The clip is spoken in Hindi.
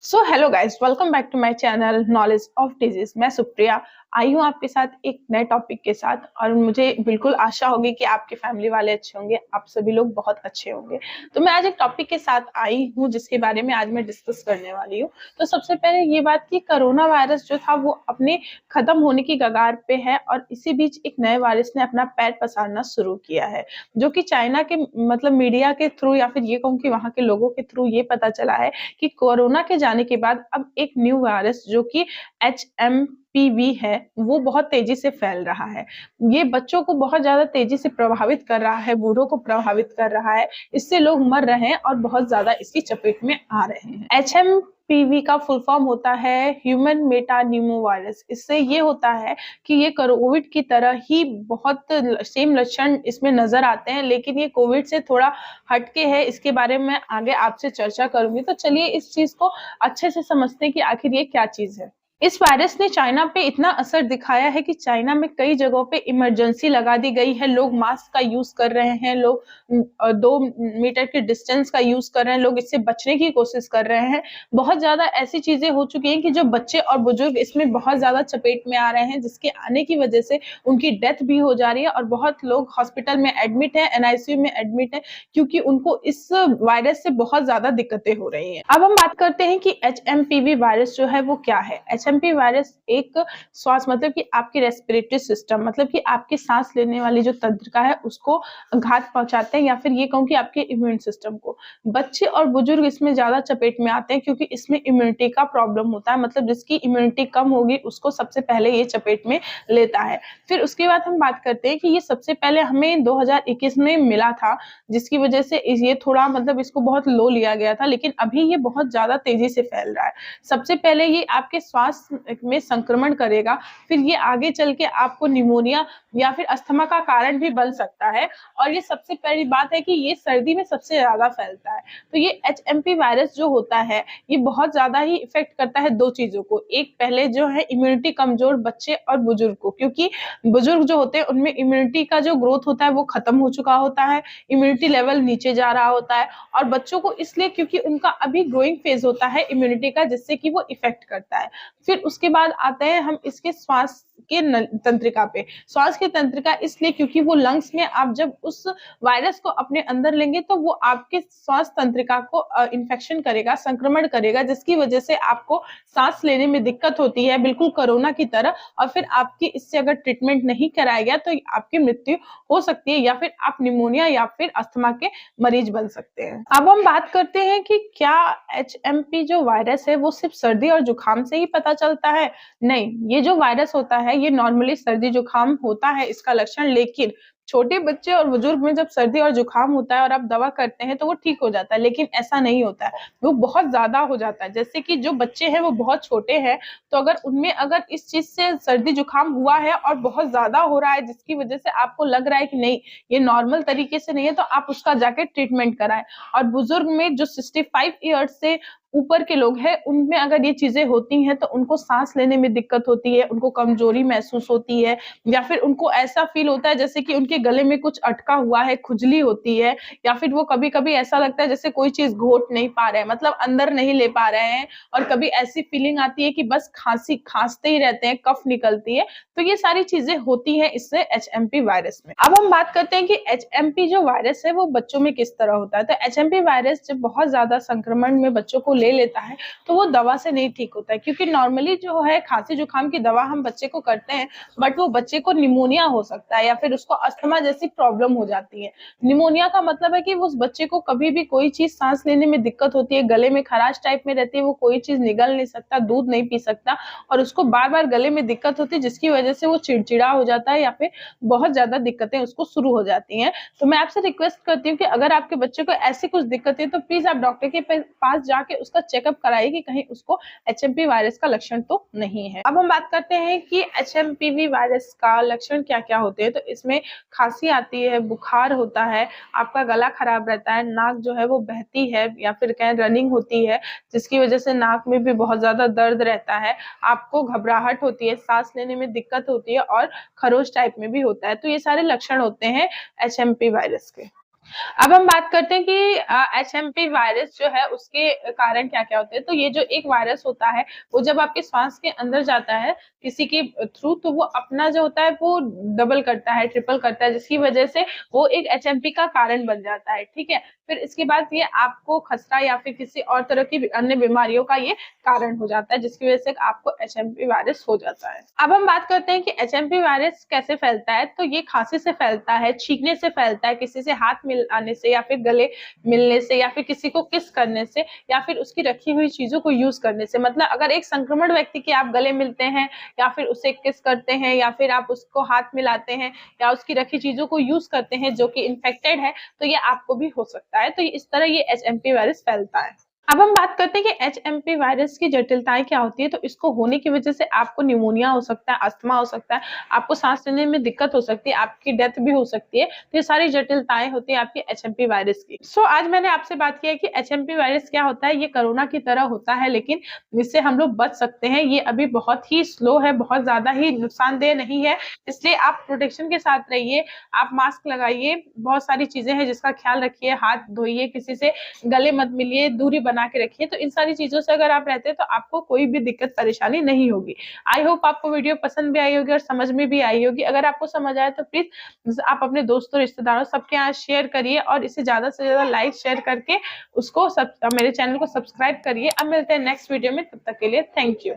So hello guys, welcome back to my channel knowledge of disease. मैं सुप्रिया आई हूँ आपके साथ एक नए टॉपिक के साथ, और मुझे बिल्कुल आशा होगी कि आपके फैमिली वाले अच्छे होंगे, आप सभी लोग बहुत अच्छे होंगे। तो मैं आज एक टॉपिक के साथ आई हूँ जिसके बारे में आज मैं डिस्कस करने वाली हूँ। तो सबसे पहले ये बात कि कोरोना वायरस जो था वो अपने खत्म होने की कगार पे है, और इसी बीच एक नए वायरस ने अपना पैर पसारना शुरू किया है, जो कि चाइना के मतलब मीडिया के थ्रू या फिर ये कहूँ कि वहाँ के लोगों के थ्रू ये पता चला है कि कोरोना के जाने के बाद अब एक न्यू वायरस जो कि HMPV है वो बहुत तेजी से फैल रहा है। ये बच्चों को बहुत ज्यादा तेजी से प्रभावित कर रहा है, बूढ़ों को प्रभावित कर रहा है। इससे लोग मर रहे हैं और बहुत ज्यादा इसकी चपेट में आ रहे हैं। HMPV का फुल फॉर्म होता है ह्यूमन मेटान्यूमो वायरस। इससे ये होता है कि ये कोविड की तरह ही बहुत सेम लक्षण इसमें नजर आते हैं, लेकिन ये कोविड से थोड़ा हटके है। इसके बारे में आगे आपसे चर्चा करूंगी। तो चलिए इस चीज को अच्छे से समझते हैं कि आखिर ये क्या चीज है। इस वायरस ने चाइना पे इतना असर दिखाया है कि चाइना में कई जगहों पे इमरजेंसी लगा दी गई है। लोग मास्क का यूज कर रहे हैं, लोग 2 मीटर के डिस्टेंस का यूज कर रहे हैं, लोग इससे बचने की कोशिश कर रहे हैं। बहुत ज्यादा ऐसी चीजें हो चुकी हैं कि जो बच्चे और बुजुर्ग इसमें बहुत ज्यादा चपेट में आ रहे हैं, जिसके आने की वजह से उनकी डेथ भी हो जा रही है, और बहुत लोग हॉस्पिटल में एडमिट है, NICU में एडमिट है, क्योंकि उनको इस वायरस से बहुत ज्यादा दिक्कतें हो रही हैं। अब हम बात करते हैं कि HMPV वायरस जो है वो क्या है। HMPV वायरस एक श्वास मतलब कि आपकी रेस्पिरेटरी सिस्टम मतलब कि आपके सांस लेने वाली जो तंत्रिका है उसको घात पहुंचाते हैं, या फिर ये कहूँ कि आपके इम्यून सिस्टम को। बच्चे और बुजुर्ग इसमें ज्यादा चपेट में आते हैं, क्योंकि इसमें इम्यूनिटी का प्रॉब्लम होता है। मतलब जिसकी इम्यूनिटी कम होगी उसको सबसे पहले ये चपेट में लेता है। फिर उसके बाद हम बात करते हैं कि ये सबसे पहले हमें 2021 में मिला था, जिसकी वजह से ये थोड़ा मतलब इसको बहुत लो लिया गया था, लेकिन अभी ये बहुत ज्यादा तेजी से फैल रहा है। सबसे पहले ये आपके श्वास में संक्रमण करेगा, फिर ये आगे चल के आपको निमोनिया या फिर अस्थमा का कारण भी बन सकता है। और ये सबसे पहली बात है कि ये सर्दी में सबसे ज्यादा फैलता है। तो ये HMP वायरस जो होता है ये बहुत ज्यादा ही इफेक्ट करता है दो चीजों को। एक पहले जो है इम्यूनिटी कमजोर बच्चे और बुजुर्ग को, क्योंकि बुजुर्ग जो होते हैं उनमें इम्यूनिटी का जो ग्रोथ होता है वो खत्म हो चुका होता है, इम्यूनिटी लेवल नीचे जा रहा होता है। और बच्चों को इसलिए क्योंकि उनका अभी ग्रोइंग फेज होता है इम्यूनिटी का, जिससे कि वो इफेक्ट करता है। फिर उसके बाद आते हैं हम इसके श्वास के तंत्रिका पे। श्वास की तंत्रिका इसलिए क्योंकि वो लंग्स में आप जब उस वायरस को अपने अंदर लेंगे तो वो आपके श्वास तंत्रिका को इन्फेक्शन करेगा, संक्रमण करेगा, जिसकी वजह से आपको सांस लेने में दिक्कत होती है, बिल्कुल कोरोना की तरह। और फिर आपकी इससे अगर ट्रीटमेंट नहीं कराया गया तो आपकी मृत्यु हो सकती है, या फिर आप निमोनिया या फिर अस्थमा के मरीज बन सकते हैं। अब हम बात करते हैं कि क्या HMP जो वायरस है वो सिर्फ सर्दी और जुकाम से ही पता चलता है। नहीं, ये जो वायरस होता है ये नॉर्मली सर्दी जुकाम होता है इसका लक्षण, लेकिन छोटे बच्चे और बुजुर्ग में जब सर्दी और जुकाम होता है और आप दवा करते हैं तो वो ठीक हो जाता है, लेकिन ऐसा नहीं होता है, वो बहुत ज्यादा हो जाता है। जैसे कि जो बच्चे हैं वो बहुत छोटे हैं, तो अगर उनमें अगर इस चीज से सर्दी जुकाम हुआ है और बहुत ज्यादा हो रहा है, जिसकी वजह से आपको लग रहा है कि नहीं ये नॉर्मल तरीके से नहीं है, तो आप उसका जाके ट्रीटमेंट कराएं। और बुजुर्ग में जो 65 ईयर्स से ऊपर के लोग हैं उनमें अगर ये चीजें होती हैं तो उनको सांस लेने में दिक्कत होती है, उनको कमजोरी महसूस होती है, या फिर उनको ऐसा फील होता है जैसे कि उनके गले में कुछ अटका हुआ है, खुजली होती है, या फिर वो कभी कभी ऐसा लगता है जैसे कोई चीज घोट नहीं पा रहे हैं, मतलब अंदर नहीं ले पा रहे हैं। और कभी ऐसी फीलिंग आती है कि बस खांसते ही रहते हैं, कफ निकलती है। तो ये सारी चीजें होती हैं इससे HMP वायरस में। अब हम बात करते हैं कि HMP जो वायरस है वो बच्चों में किस तरह होता है। तो HMP वायरस जब बहुत ज्यादा संक्रमण में बच्चों को ले लेता है तो वो दवा से नहीं ठीक होता है, क्योंकि नॉर्मली जो है खांसी जुकाम की दवा हम बच्चे को करते हैं, बट वो बच्चे को निमोनिया हो सकता है या फिर उसको अस्थमा जैसी प्रॉब्लम हो जाती है। निमोनिया का मतलब है कि उस बच्चे को कभी भी कोई चीज सांस लेने में दिक्कत होती है, गले में खराश टाइप में रहती है, वो कोई चीज निगल नहीं सकता, दूध नहीं पी सकता, और उसको बार बार गले में दिक्कत होती है, जिसकी वजह से वो चिड़चिड़ा हो जाता है या फिर बहुत ज्यादा दिक्कतें उसको शुरू हो जाती हैं। तो मैं आपसे रिक्वेस्ट करती हूँ कि अगर आपके बच्चे को ऐसी कुछ दिक्कत है तो प्लीज आप डॉक्टर के पास जाके उसका चेकअप कराइए कि कहीं उसको HMP वायरस का लक्षण तो नहीं है। अब हम बात करते हैं कि HMPV वायरस का लक्षण क्या क्या होते हैं। तो इसमें खांसी आती है, बुखार होता है, आपका गला खराब रहता है, नाक जो है वो बहती है या फिर कहें रनिंग होती है, जिसकी वजह से नाक में भी बहुत ज्यादा दर्द रहता है, आपको घबराहट होती है, सांस लेने में दिक्कत होती है, और खरोच टाइप में भी होता है। तो ये सारे लक्षण होते हैं HMP वायरस के। अब हम बात करते हैं कि एचएमपी वायरस जो है उसके कारण क्या-क्या होते हैं। तो ये जो एक वायरस होता है, वो जब आपके श्वास के अंदर जाता है किसी के थ्रू, तो वो अपना जो होता है वो डबल करता है, ट्रिपल करता है, जिसकी वजह से वो एक एचएमपी का कारण बन जाता है, ठीक है? फिर इसके बाद ये आपको खसरा या फिर किसी और तरह की अन्य बीमारियों का ये कारण हो जाता है, जिसकी वजह से आपको एचएमपी वायरस हो जाता है। अब हम बात करते हैं कि एचएमपी वायरस कैसे फैलता है। तो ये खांसी से फैलता है, छींकने से फैलता है, किसी से हाथ मिलाने से या फिर गले मिलने से या फिर किसी को किस करने से या फिर उसकी रखी हुई चीजों को यूज करने से। मतलब अगर एक संक्रमण व्यक्ति के आप गले मिलते हैं या फिर उसे किस करते हैं या फिर आप उसको हाथ मिलाते हैं या उसकी रखी चीजों को यूज करते हैं जो कि इन्फेक्टेड है, तो ये आपको भी हो सकता है। तो इस तरह ये एचएमपी वायरस फैलता है। अब हम बात करते हैं कि एचएमपी वायरस की जटिलताएं क्या होती है। तो इसको होने की वजह से आपको निमोनिया हो सकता है, अस्थमा हो सकता है, आपको सांस लेने में दिक्कत हो सकती है, आपकी डेथ भी हो सकती है। तो ये सारी जटिलताएं होती है आपकी एचएमपी वायरस की। आज मैंने आपसे बात किया कि एचएमपी वायरस क्या होता है। ये कोरोना की तरह होता है, लेकिन इससे हम लोग बच सकते हैं। ये अभी बहुत ही स्लो है, बहुत ज्यादा ही नुकसानदेह नहीं है, इसलिए आप प्रोटेक्शन के साथ रहिए। आप मास्क लगाइए, बहुत सारी चीजें हैं जिसका ख्याल रखिए, हाथ धोइए, किसी से गले मत मिलिए, दूरी बना के रखिए। तो इन सारी चीजों से अगर आप रहते हैं तो आपको कोई भी दिक्कत परेशानी नहीं होगी। आई होप आपको वीडियो पसंद भी आई होगी और समझ में भी आई होगी। अगर आपको समझ आए तो प्लीज आप अपने दोस्तों, रिश्तेदारों, सबके यहाँ शेयर करिए और इसे ज्यादा से ज्यादा लाइक शेयर करके उसको मेरे चैनल को सब्सक्राइब करिए। अब मिलते हैं नेक्स्ट वीडियो में, तब तक के लिए थैंक यू।